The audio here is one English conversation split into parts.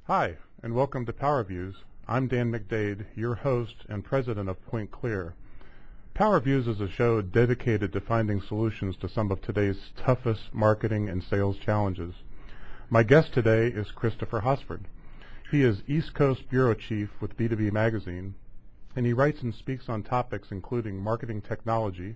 Hi, and welcome to PowerViews. I'm Dan McDade, your host and president of PointClear. PowerViews is a show dedicated to finding solutions to some of today's toughest marketing and sales challenges. My guest today is Christopher Hosford. He is East Coast Bureau Chief with BtoB Magazine, and he writes and speaks on topics including marketing technology,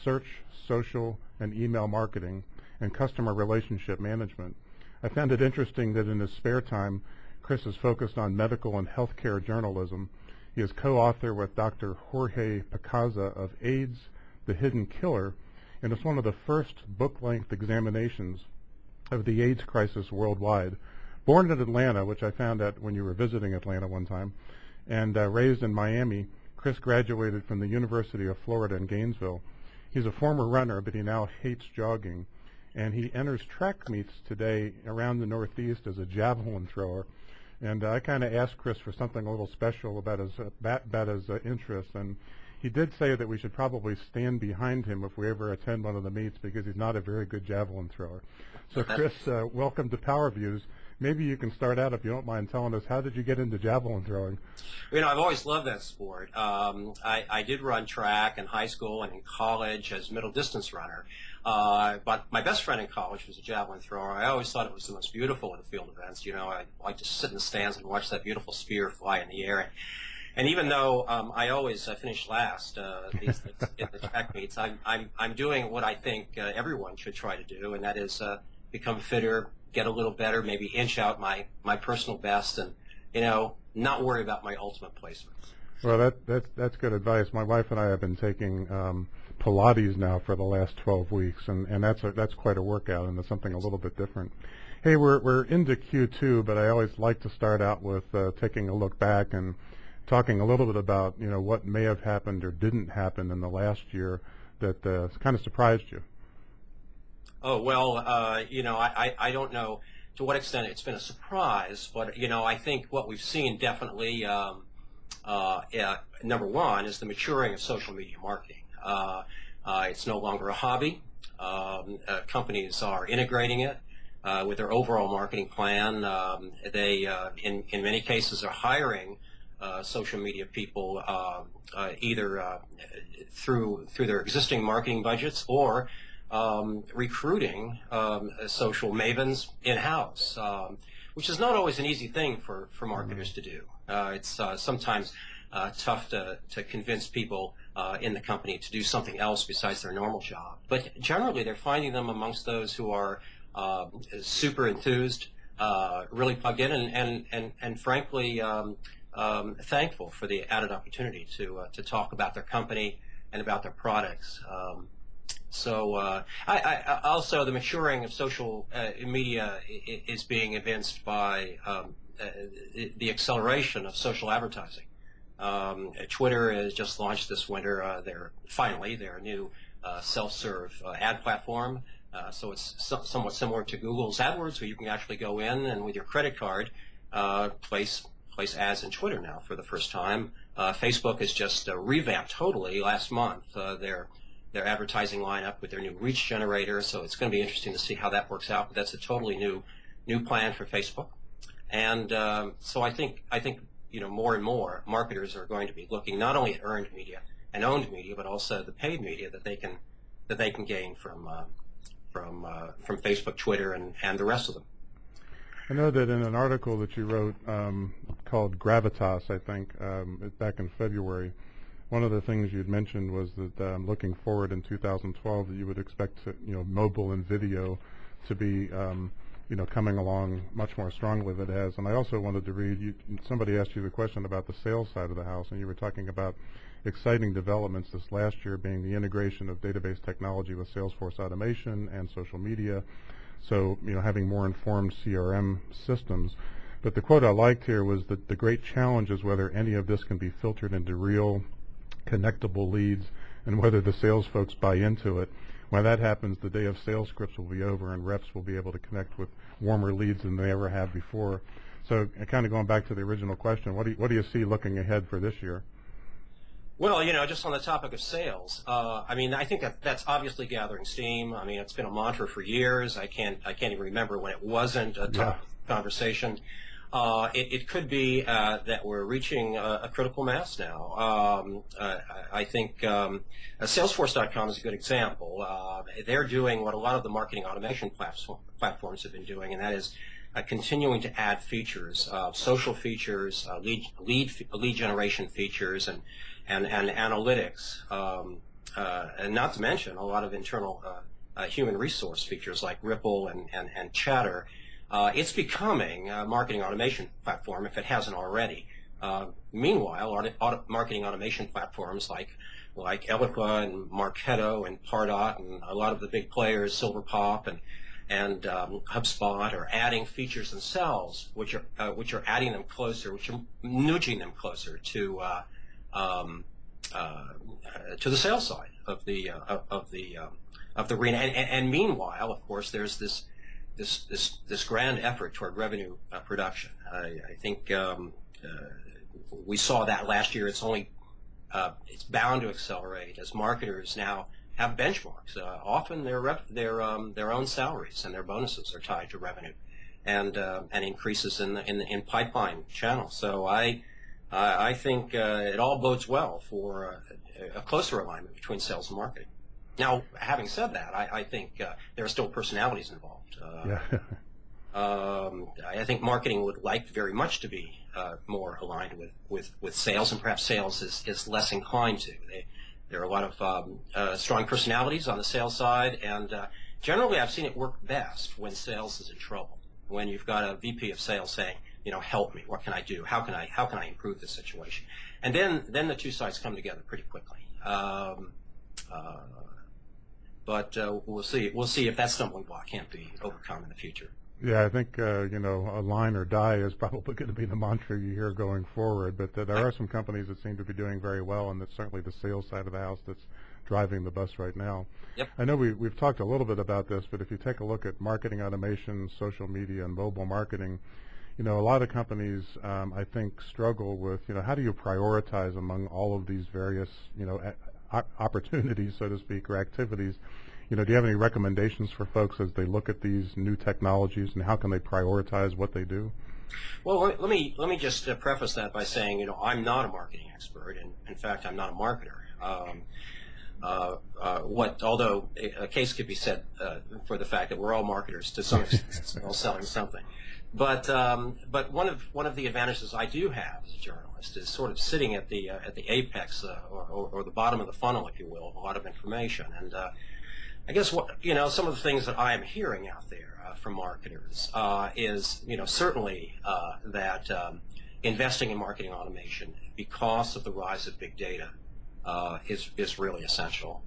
search, social, and email marketing, and customer relationship management. I found it interesting that in his spare time, Chris is focused on medical and healthcare journalism. He is co-author with Dr. Jorge Picaza of AIDS, the Hidden Killer, and it's one of the first book-length examinations of the AIDS crisis worldwide. Born in Atlanta, which I found out when you were visiting Atlanta one time, and raised in Miami, Chris graduated from the University of Florida in Gainesville. He's a former runner, but he now hates jogging, and he enters track meets today around the Northeast as a javelin thrower. And I kind of asked Chris for something a little special about his interests, and he did say that we should probably stand behind him if we ever attend one of the meets because he's not a very good javelin thrower. So Chris, welcome to PowerViews. Maybe you can start out, if you don't mind telling us, how did you get into javelin throwing? You know, I've always loved that sport. I did run track in high school and in college as a middle distance runner. But my best friend in college was a javelin thrower. I always thought it was the most beautiful of the field events. You know, I like to sit in the stands and watch that beautiful sphere fly in the air. And even though I always finish last in the track meets, I'm doing what I think everyone should try to do, and that is become fitter, get a little better, maybe inch out my personal best, and not worry about my ultimate placement. Well, that's good advice. My wife and I have been taking Pilates now for the last 12 weeks, and that's quite a workout, and it's something a little bit different. Hey, we're into Q2, but I always like to start out with taking a look back and talking a little bit about what may have happened or didn't happen in the last year that kind of surprised you. Oh, well, I don't know to what extent it's been a surprise, but, I think what we've seen definitely, number one, is the maturing of social media marketing. It's no longer a hobby. Companies are integrating it with their overall marketing plan. They, in many cases, are hiring social media people either through their existing marketing budgets or recruiting social mavens in-house, which is not always an easy thing for marketers to do. It's sometimes tough to convince people in the company to do something else besides their normal job. But generally, they're finding them amongst those who are super enthused, really plugged in, and frankly thankful for the added opportunity to talk about their company and about their products. So also the maturing of social media is being evinced by the acceleration of social advertising. Twitter has just launched this winter their new self-serve ad platform. So it's somewhat similar to Google's AdWords, where you can actually go in and with your credit card place ads in Twitter now for the first time. Facebook has just revamped totally last month their advertising lineup with their new reach generator, so it's going to be interesting to see how that works out. But that's a totally new plan for Facebook, and so I think more and more marketers are going to be looking not only at earned media and owned media, but also the paid media that they can gain from Facebook, Twitter, and the rest of them. I know that in an article that you wrote called Gravitas, I think, back in February, one of the things you'd mentioned was that looking forward in 2012, that you would expect mobile and video to be coming along much more strongly than it has. And I also wanted to read, somebody asked you the question about the sales side of the house, and you were talking about exciting developments this last year being the integration of database technology with Salesforce automation and social media. So, having more informed CRM systems. But the quote I liked here was that the great challenge is whether any of this can be filtered into real connectable leads and whether the sales folks buy into it. When that happens, the day of sales scripts will be over and reps will be able to connect with warmer leads than they ever have before. So kind of going back to the original question, what do you see looking ahead for this year? Well, just on the topic of sales, I think that's obviously gathering steam. I mean, it's been a mantra for years. I can't even remember when it wasn't a topic of conversation. It could be that we're reaching a critical mass now. I think Salesforce.com is a good example. They're doing what a lot of the marketing automation platforms have been doing, and that is continuing to add features, social features, lead generation features, and analytics, and not to mention a lot of internal human resource features like Ripple and Chatter. It's becoming a marketing automation platform if it hasn't already. Meanwhile, marketing automation platforms like Eloqua and Marketo and Pardot and a lot of the big players, Silverpop and HubSpot, are adding features themselves, which are adding them closer, which are nudging them closer to the sales side of the arena. And meanwhile, of course, there's this grand effort toward revenue production. I think we saw that last year. It's bound to accelerate as marketers now have benchmarks. Often their own salaries and their bonuses are tied to revenue, and increases in pipeline channels. So I think it all bodes well for a closer alignment between sales and marketing. Now, having said that, I think there are still personalities involved. Yeah. I think marketing would like very much to be more aligned with sales, and perhaps sales is less inclined to. There are a lot of strong personalities on the sales side, and generally I've seen it work best when sales is in trouble. When you've got a VP of sales saying, help me, what can I do? How can I improve this situation? And then the two sides come together pretty quickly. But we'll see if that stumbling block can't be overcome in the future. Yeah, I think align or die is probably going to be the mantra you hear going forward. But there are some companies that seem to be doing very well, and that's certainly the sales side of the house that's driving the bus right now. Yep. I know we've talked a little bit about this, but if you take a look at marketing automation, social media, and mobile marketing, a lot of companies I think struggle with how do you prioritize among all of these various opportunities, so to speak, or activities. Do you have any recommendations for folks as they look at these new technologies, and how can they prioritize what they do? Well, let me just preface that by saying, I'm not a marketing expert, and in fact, I'm not a marketer. Although a case could be said for the fact that we're all marketers to some extent, all selling something. But one of the advantages I do have as a journalist is sort of sitting at the apex or the bottom of the funnel, if you will, of a lot of information. And I guess some of the things that I am hearing out there from marketers is certainly that investing in marketing automation, because of the rise of big data, is really essential.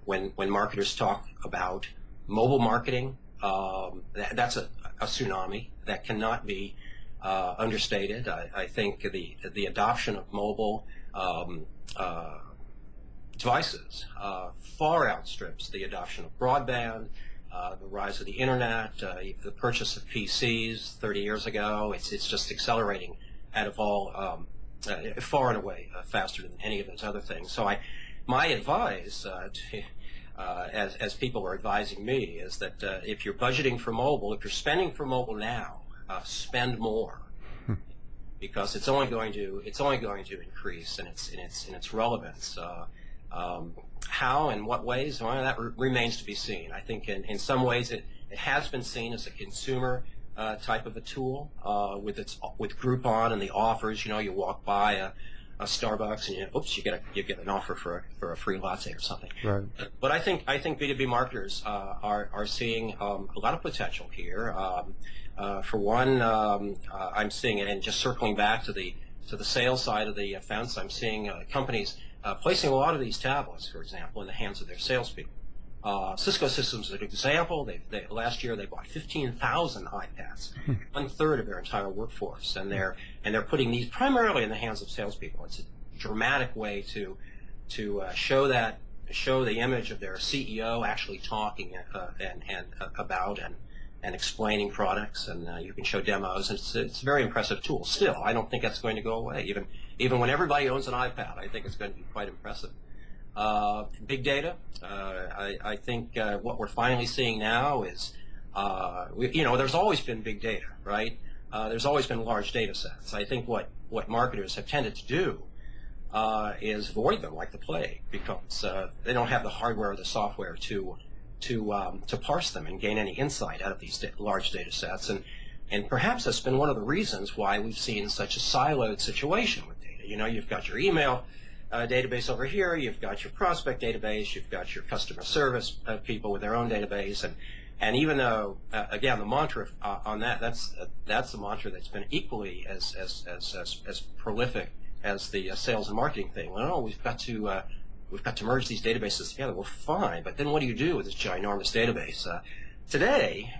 When marketers talk about mobile marketing, that's a tsunami that cannot be understated. I think the adoption of mobile devices far outstrips the adoption of broadband, the rise of the internet, the purchase of PCs 30 years ago. It's just accelerating at far and away faster than any of those other things. So my advice as people are advising me is that if you're budgeting for mobile, if you're spending for mobile now, spend more, because it's only going to increase in its relevance. How and what ways? Well, that remains to be seen. I think in some ways it has been seen as a consumer type of a tool with Groupon and the offers. You walk by a Starbucks and oops, you get an offer for a free latte or something. Right. But I think B2B marketers are seeing a lot of potential here. For one, I'm seeing it, and just circling back to the sales side of the fence, I'm seeing companies placing a lot of these tablets, for example, in the hands of their salespeople. Cisco Systems is an example. Last year they bought 15,000 iPads, 1/3 of their entire workforce, and they're putting these primarily in the hands of salespeople. It's a dramatic way to show the image of their CEO actually talking about and explaining products, and you can show demos. It's a very impressive tool. Still, I don't think that's going to go away. Even when everybody owns an iPad, I think it's going to be quite impressive. Big data. I think what we're finally seeing now is, there's always been big data, right? there's always been large data sets. I think what marketers have tended to do is void them like the plague, because they don't have the hardware or the software to parse them and gain any insight out of these large data sets. And perhaps that's been one of the reasons why we've seen such a siloed situation with data. You know, you've got your email database over here, you've got your prospect database, you've got your customer service people with their own database, and even though again the mantra on that's the mantra that's been equally as prolific as the sales and marketing thing. Well, no, we've got to merge these databases together. Well, fine, but then what do you do with this ginormous database? Today,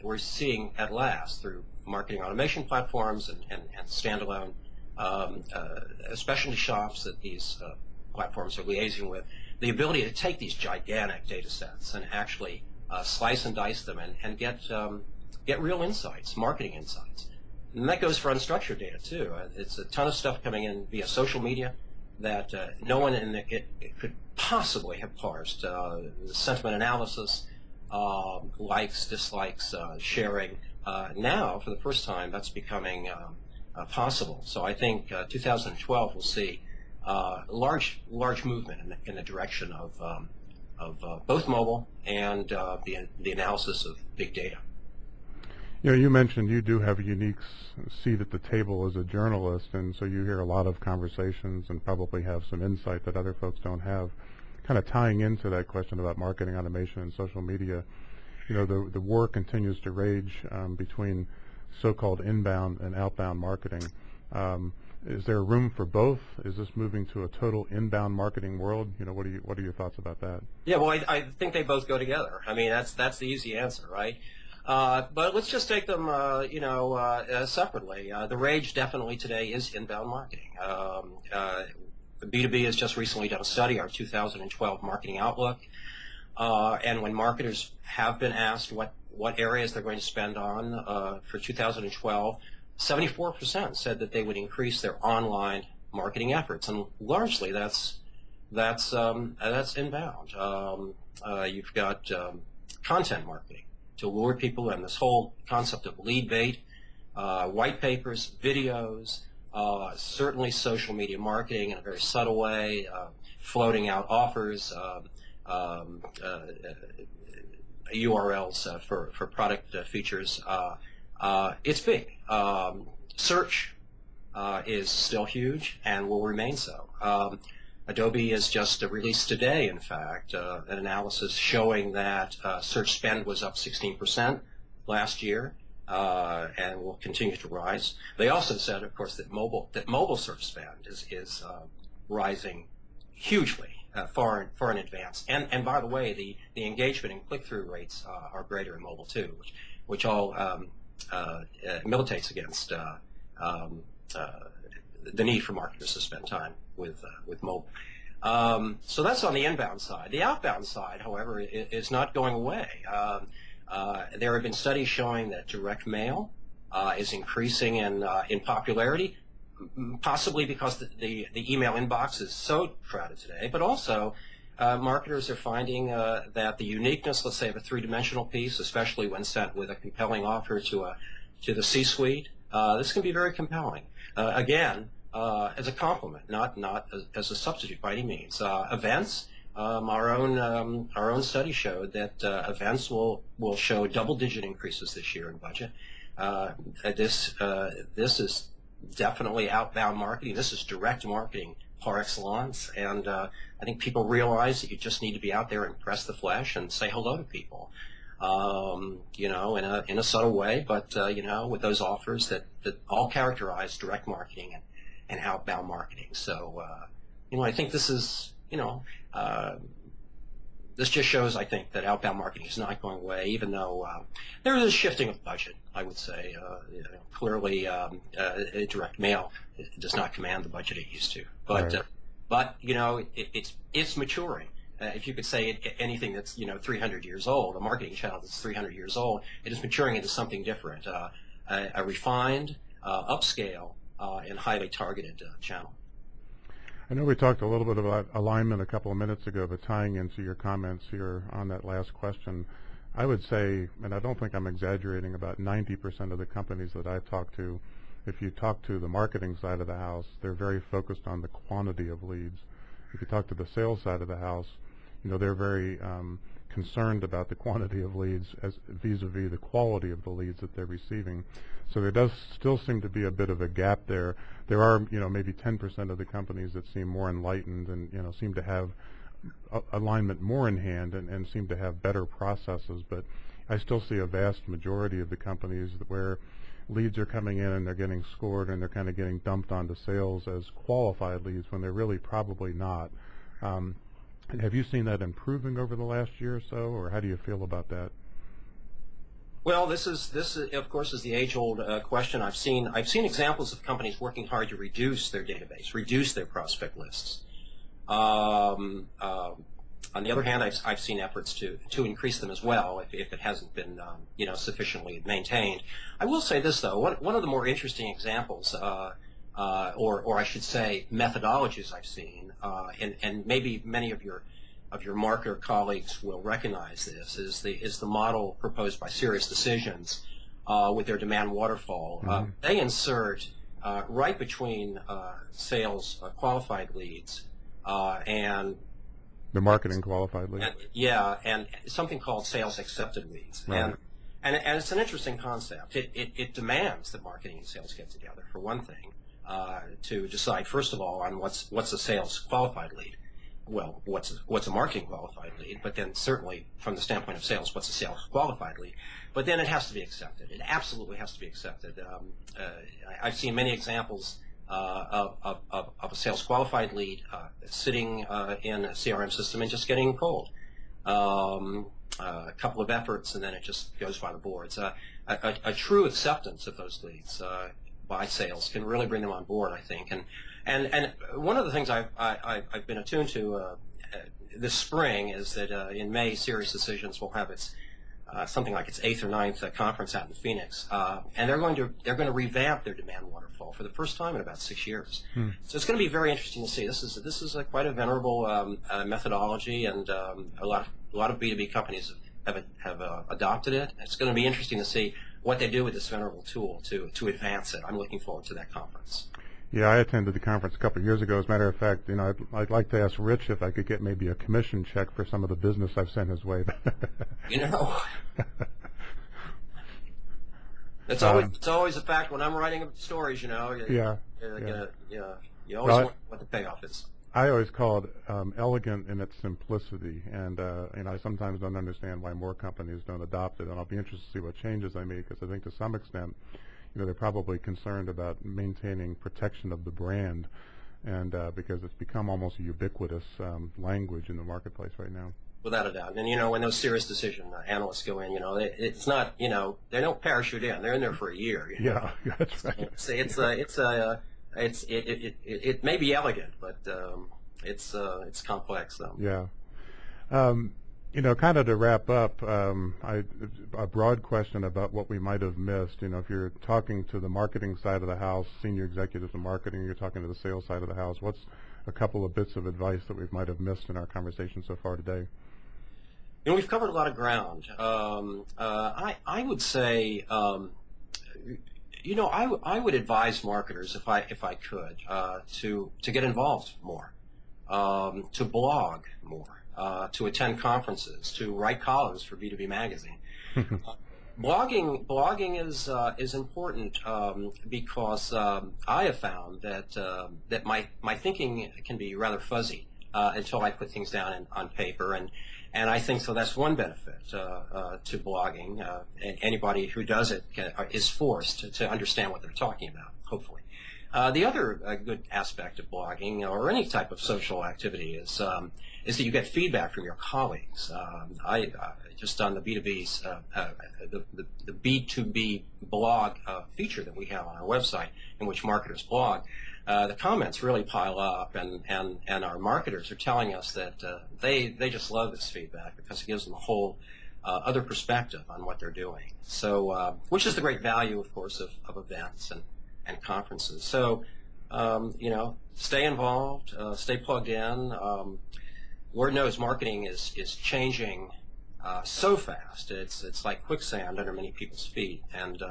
we're seeing at last through marketing automation platforms and standalone specialty shops that these platforms are liaising with, the ability to take these gigantic data sets and actually slice and dice them and get real insights, marketing insights. And that goes for unstructured data too. It's a ton of stuff coming in via social media that no one in it could possibly have parsed. Sentiment analysis, likes, dislikes, sharing. Now, for the first time, that's becoming possible. So I think 2012 will see large movement in the direction of both mobile and the analysis of big data. You know, you mentioned you do have a unique seat at the table as a journalist, and so you hear a lot of conversations and probably have some insight that other folks don't have. Kind of tying into that question about marketing automation and social media, you know, the war continues to rage between so-called inbound and outbound marketing. Is there room for both? Is this moving to a total inbound marketing world? You know, what are your thoughts about that? Yeah, well, I think they both go together. I mean, that's the easy answer, right? But let's just take them, separately. The rage definitely today is inbound marketing. BtoB has just recently done a study, our 2012 marketing outlook, and when marketers have been asked what areas they're going to spend on for 2012, 74% said that they would increase their online marketing efforts, and largely that's inbound. You've got content marketing to lure people in, this whole concept of lead bait, white papers, videos, certainly social media marketing in a very subtle way, floating out offers, URLs for product features. It's big. Search is still huge and will remain so. Adobe has just released today, in fact, an analysis showing that search spend was up 16% last year and will continue to rise. They also said, of course, that mobile search spend is rising hugely, far in advance. And by the way, the engagement and click-through rates are greater in mobile too, which all militates against the need for marketers to spend time with mobile. So that's on the inbound side. The outbound side, however, is not going away. There have been studies showing that direct mail is increasing in popularity, possibly because the email inbox is so crowded today, but also marketers are finding that the uniqueness, let's say, of a three-dimensional piece, especially when sent with a compelling offer to the C-suite, this can be very compelling. Again, as a complement, not as a substitute by any means. Events, our own study showed that events will show double-digit increases this year in budget. This is definitely outbound marketing. This is direct marketing par excellence, and I think people realize that you just need to be out there and press the flesh and say hello to people. You know, in a subtle way, but you know, with those offers that all characterize direct marketing and outbound marketing. So you know, I think this is, you know, this just shows, I think, that outbound marketing is not going away, even though there is a shifting of budget, I would say. You know, clearly, direct mail does not command the budget it used to, but right. But you know, it's maturing. If you could say anything that's, you know, 300 years old, a marketing channel that's 300 years old, it is maturing into something different, a refined, upscale, and highly targeted channel. I know we talked a little bit about alignment a couple of minutes ago, but tying into your comments here on that last question, I would say, and I don't think I'm exaggerating, about 90% of the companies that I talk to, if you talk to the marketing side of the house, they're very focused on the quantity of leads. If you talk to the sales side of the house, they're very concerned about the quantity of leads as vis-a-vis the quality of the leads that they're receiving. So there does still seem to be a bit of a gap there. There are, maybe 10% of the companies that seem more enlightened and, seem to have alignment more in hand and seem to have better processes. But I still see a vast majority of the companies where leads are coming in and they're getting scored and they're kind of getting dumped onto sales as qualified leads when they're really probably not. Have you seen that improving over the last year or so, or how do you feel about that? Well, this is of course is the age-old question. I've seen examples of companies working hard to reduce their database, reduce their prospect lists. On the other hand, I've seen efforts to increase them as well if it hasn't been sufficiently maintained. I will say this though: one of the more interesting examples, or I should say, methodologies I've seen, and maybe many of your marketer colleagues will recognize this, is the model proposed by Sirius Decisions with their demand waterfall. Mm-hmm. They insert right between sales qualified leads and the marketing qualified leads. And something called sales accepted leads. Right. And it's an interesting concept. It demands that marketing and sales get together, for one thing, to decide first of all on what's a sales qualified lead. Well, what's a marketing qualified lead, but then certainly from the standpoint of sales, what's a sales qualified lead? But then it has to be accepted. It absolutely has to be accepted. I've seen many examples of a sales qualified lead sitting in a CRM system and just getting cold. A couple of efforts and then it just goes by the boards. A true acceptance of those leads by sales can really bring them on board, I think. And one of the things I've been attuned to this spring is that in May, Sirius Decisions will have its something like its 8th or 9th conference out in Phoenix, and they're going to revamp their demand waterfall for the first time in about 6 years. So it's going to be very interesting to see. This is quite a venerable methodology, and a lot of B2B companies have adopted it. It's going to be interesting to see what they do with this venerable tool to advance it. I'm looking forward to that conference. Yeah, I attended the conference a couple of years ago. As a matter of fact, I'd like to ask Rich if I could get maybe a commission check for some of the business I've sent his way. It's always a fact when I'm writing stories. You always want what the payoff is. I always call it elegant in its simplicity, and I sometimes don't understand why more companies don't adopt it. And I'll be interested to see what changes I make, because I think to some extent, they're probably concerned about maintaining protection of the brand, and because it's become almost a ubiquitous language in the marketplace right now. Without a doubt. And when those Sirius Decision analysts go in, it's not, they don't parachute in. They're in there for a year. Yeah, that's right. It may be elegant, but it's complex though. Yeah. Kind of to wrap up, a broad question about what we might have missed. If you're talking to the marketing side of the house, senior executives in marketing, you're talking to the sales side of the house, what's a couple of bits of advice that we might have missed in our conversation so far today? We've covered a lot of ground. I would say, I would advise marketers, if I could, to get involved more, to blog more. To attend conferences, to write columns for BtoB magazine. Blogging is important because I have found that my thinking can be rather fuzzy until I put things down on paper, and I think so. That's one benefit to blogging. And anybody who does it is forced to understand what they're talking about, hopefully. The other good aspect of blogging or any type of social activity is that you get feedback from your colleagues. I just on the B2B's the BtoB blog feature that we have on our website, in which marketers blog. The comments really pile up, and our marketers are telling us that they just love this feedback because it gives them a whole other perspective on what they're doing. So, which is the great value, of course, of events and conferences. So, stay involved, stay plugged in. Lord knows marketing is changing so fast. It's like quicksand under many people's feet, and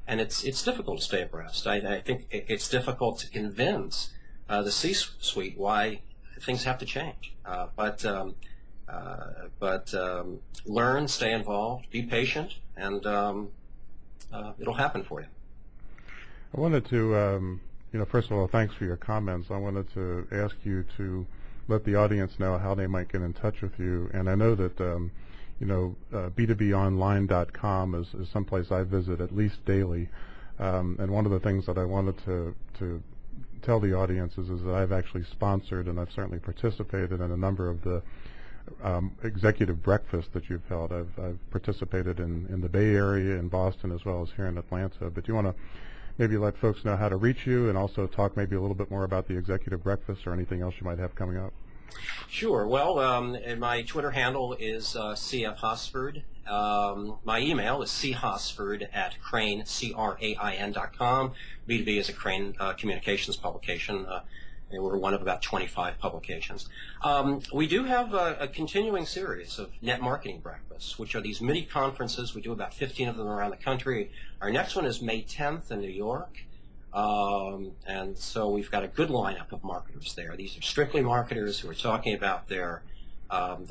it's difficult to stay abreast. I think it's difficult to convince the C-suite why things have to change. But learn, stay involved, be patient, and it'll happen for you. I wanted to, first of all, thanks for your comments. I wanted to ask you to let the audience know how they might get in touch with you. And I know that, BtoBonline.com is someplace I visit at least daily. And one of the things that I wanted to tell the audience is that I've actually sponsored and I've certainly participated in a number of the executive breakfasts that you've held. I've participated in the Bay Area, in Boston, as well as here in Atlanta. But do you want to maybe let folks know how to reach you and also talk maybe a little bit more about the executive breakfast or anything else you might have coming up? Sure. Well, and my Twitter handle is CF Hosford. My email is chosford@crane, CRAIN.com. BtoB is a Crane communications publication. And we're one of about 25 publications. We do have a continuing series of net marketing breakfasts, which are these mini conferences. We do about 15 of them around the country. Our next one is May 10th in New York. And so we've got a good lineup of marketers there. These are strictly marketers who are talking about their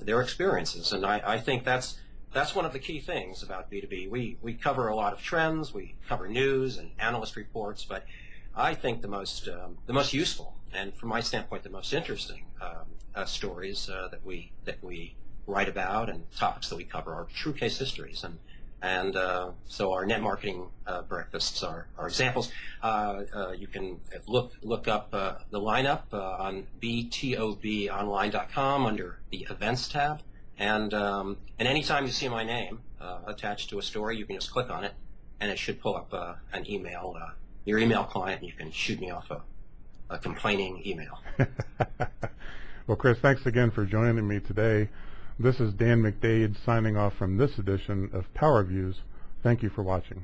experiences. And I think that's one of the key things about BtoB. We cover a lot of trends. We cover news and analyst reports. But I think the most useful, and from my standpoint, the most interesting stories that we write about and topics that we cover are true case histories, and so our net marketing breakfasts are examples. You can look up the lineup on BtoBonline.com under the events tab, and anytime you see my name attached to a story, you can just click on it, and it should pull up an email. Your email client, and you can shoot me off a complaining email. Well, Chris, thanks again for joining me today. This is Dan McDade signing off from this edition of PowerViews. Thank you for watching.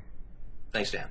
Thanks, Dan.